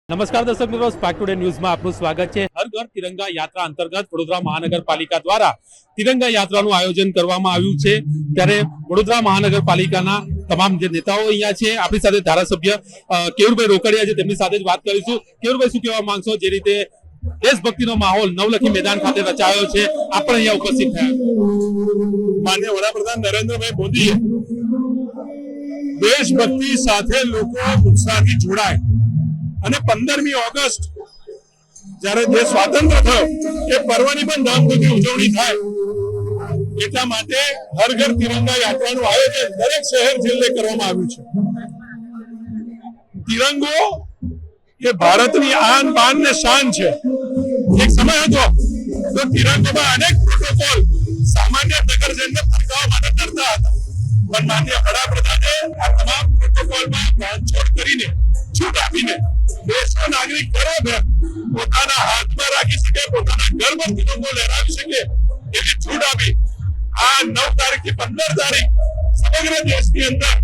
નમસ્કાર દર્શક મિત્રો, સ્પાર્ક ટુડે ન્યૂઝમાં આપનું સ્વાગત છે। હર ઘર તિરંગા યાત્રા અંતર્ગત વડોદરા મહાનગરપાલિકા દ્વારા તિરંગા યાત્રાનું આયોજન કરવામાં આવ્યું છે। ત્યારે વડોદરા મહાનગરપાલિકાના તમામ જે નેતાઓ અહીંયા છે, આપણી સાથે ધારાસભ્ય કેવુરભાઈ રોકડિયા છે, તેમની સાથે જ વાત કરીશું। કેવુરભાઈ, શું કહેવા માંગશો? જે રીતે દેશભક્તિનો માહોલ નવલખી મેદાન ખાતે રચાયો છે, આપણે અહીંયા ઉપસ્થિત થયા। માનનીય વડાપ્રધાન નરેન્દ્રભાઈ મોદીએ દેશભક્તિ સાથે લોકો ઉત્સાહથી જોડાય અને 15મી ઓગસ્ટ જ્યારે દેશ સ્વાતંત્ર્ય થયો એ પર્વની પણ ધામધૂમથી ઉજવણી થાય એટલા માટે હર ઘર તિરંગા યાત્રાનું આયોજન દરેક શહેર જિલ્લે કરવામાં આવ્યું છે। તિરંગો એ ભારતની આન બાન ને શાન છે। એક સમય હતો તો તિરંગામાં અનેક પ્રોટોકોલ સામાન્ય નગરજનને ફરકાવવા માટે ડરતા હતા, પણ માનનીય વડાપ્રધાને આ તમામ પ્રોટોકોલમાં બાંધછોડ કરીને છૂટ આપીને દેશનો નાગરિક બરાબર પોતાના હાથમાં રાખી શકે, પોતાના ઘરમાં તિરંગો લહેરાવી શકે એવી છૂટ આપી। આ 9 તારીખથી 15 તારીખ સમગ્ર દેશની અંદર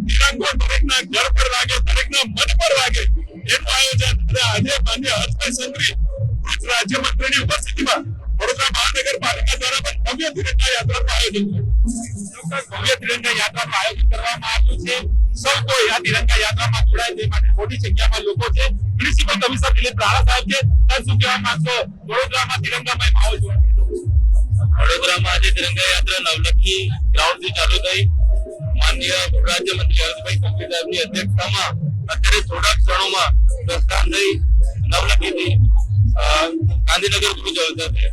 તિરંગો દરેકના ઘર પર લાગે, દરેકના મન પર લાગે એનું આયોજન આજે માન્ય હર્ષભાઈ સંઘવી ગુજરાત રાજ્યમંત્રીની ઉપસ્થિતિમાં વડોદરા મહાનગરપાલિકા દ્વારા પણ ભવ્ય તિરંગા યાત્રાનું આયોજન થયું। ભવ્ય તિરંગા યાત્રાનું આયોજન કરવામાં આવ્યું છે। સૌ કોઈ આ તિરંગા યાત્રામાં જોડાય તે માટે મોટી સંખ્યામાં લોકો છે। મ્યુનિસિપલ કમિશનર દિલીપ રાણા સાહેબ છે, શું કહેવા માંગશો? વડોદરામાં તિરંગામય માહોલ જોવા વડોદરામાં આજે તિરંગા યાત્રા નવલખી ગ્રાઉન્ડથી ચાલુ થઈ। માનનીય રાજ્યમંત્રી હર્ષભાઈ સંઘવી સાહેબની અધ્યક્ષતામાં અત્યારે થોડા ક્ષણોમાં પ્રસ્થાન થઈ નવલખીથી ગાંધીનગર ક્રુઝ અવતરશે।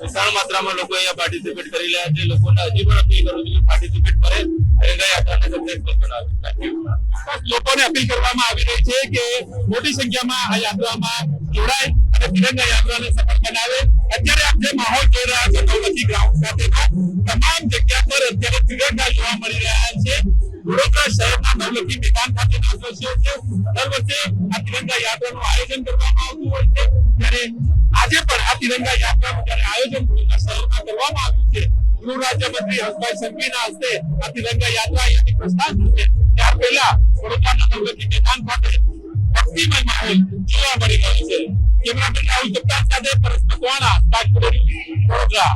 વિશાળ માત્રામાં લોકો અહીંયા પાર્ટિસિપેટ કરી રહ્યા છે। લોકોને હજી પણ અપીલ કરું છું કે પાર્ટિસિપેટ કરે, તિરંગા યાત્રાને સક્સેસફુલ બનાવે। લોકોને અપીલ કરવામાં આવી રહી છે કે મોટી સંખ્યામાં આ યાત્રામાં જોડાય અને તિરંગા યાત્રાને સફળ બનાવે। અત્યારે આપ જે માહોલ જોઈ રહ્યા છો નવલખી ગ્રાઉન્ડ ખાતેનો, તમામ જગ્યા પર અત્યારે તિરંગા જોવા મળી રહ્યા છે। વડોદરા શહેરના નવલખી મેદાન ખાતેના દ્રશ્યો છે। દર વર્ષે આ તિરંગા યાત્રાનું આયોજન કરવામાં આવતું હોય છે, ત્યારે આજે પણ આ તિરંગા યાત્રાનું જ્યારે આયોજન વડોદરા શહેરમાં કરવામાં આવ્યું છે। ગૃહ રાજ્યમંત્રી હર્ષભાઈ સંઘવીના હસ્તે આ તિરંગા યાત્રા અહીંયાથી પ્રસ્થાન થશે। ત્યાર પહેલા વડોદરાના નવલખી મેદાન ખાતે ભક્તિમય માહોલ જોવા મળી રહ્યો છે। કેમેરામેન રાહુલ કપ્તાન સાથે Paras Makwana, spark today news, Vadodara.